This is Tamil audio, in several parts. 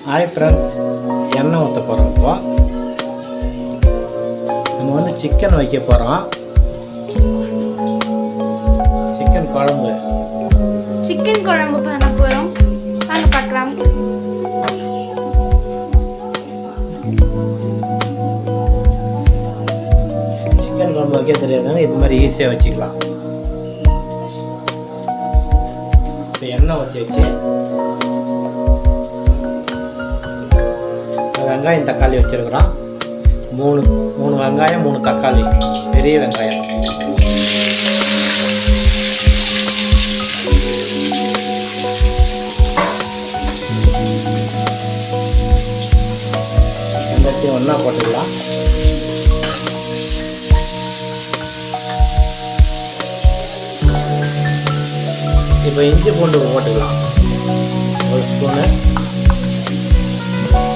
ஹாய் ஃப்ரெண்ட்ஸ், எண்ணெய் ஊற்ற போகிறோம். இப்போ நம்ம வந்து சிக்கன் வைக்க போகிறோம். சிக்கன் குழம்பு பண்ண போகிறோம். வாங்க பார்க்கலாம். சிக்கன் குழம்பு வைக்க தெரியாதவங்க இது மாதிரி ஈஸியாக வச்சுக்கலாம். இப்போ எண்ணெய் ஊற்றி வச்சு வெங்காயம் தக்காளி வச்சுருக்குறோம். மூணு வெங்காயம் 3 தக்காளி, பெரிய வெங்காயம். எல்லாத்தையும் ஒன்றா போட்டுக்கலாம். இப்போ இஞ்சி பூண்டு போட்டுக்கலாம். 1 ஸ்பூனு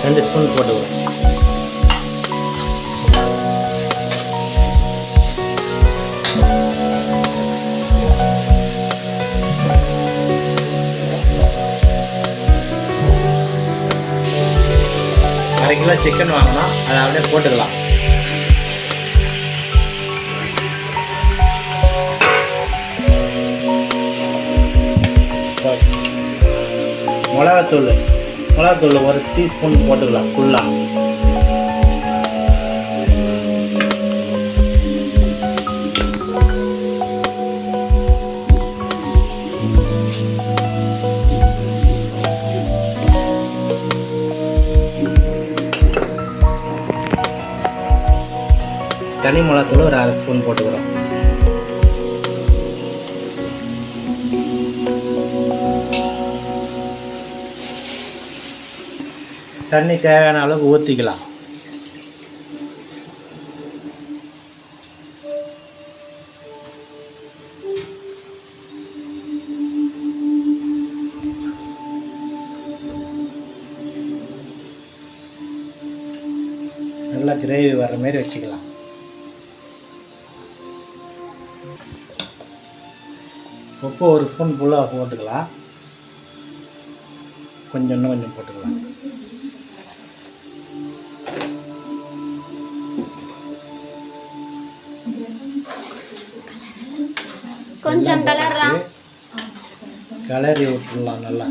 2 ஸ்பூன் போட்டுக்கலாம். அரை கிலோ சிக்கன் வாங்கினோம், அதை அப்படியே போட்டுக்கலாம். மிளகாத்தூள் 1 டீஸ்பூன் போட்டுக்கலாம் ஃபுல்லாக. தனி மிளகாத்தூள் 1 அரை ஸ்பூன் போட்டுக்கிறோம். தண்ணி தேவையான அளவுக்கு ஊற்றிக்கலாம். நல்லா கிரேவி வர்ற மாதிரி வச்சுக்கலாம். உப்பு 1 ஸ்பூன் ஃபுல்லாக போட்டுக்கலாம். கொஞ்சம் போட்டுக்கலாம். கொஞ்சம் கலரி விட்டுடலாம் நல்லா.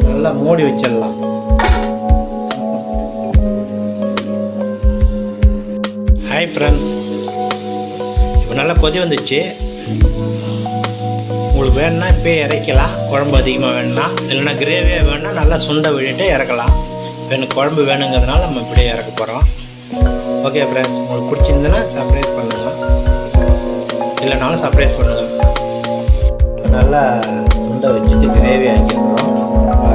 நல்லா மூடி வச்சிடலாம். ஹாய் ஃப்ரெண்ட்ஸ், இப்போ நல்லா கொதி வந்துச்சு. உங்களுக்கு வேணுன்னா இப்போயே இறக்கலாம். குழம்பு அதிகமாக வேணும்னா, இல்லைன்னா கிரேவியாக வேணுன்னா நல்லா சுண்டை விட்டுட்டு இறக்கலாம். இப்போ எனக்கு குழம்பு வேணுங்கிறதுனால நம்ம இப்படியே இறக்க போகிறோம். ஓகே ஃப்ரெண்ட்ஸ், உங்களுக்கு பிடிச்சிருந்துன்னா சர்ப்ரைஸ் பண்ணுங்கள், இல்லைனாலும் சர்ப்ரைஸ் பண்ணுங்கள். நல்லா சுண்டை வச்சுட்டு கிரேவி ஆக்கிடுறோம்.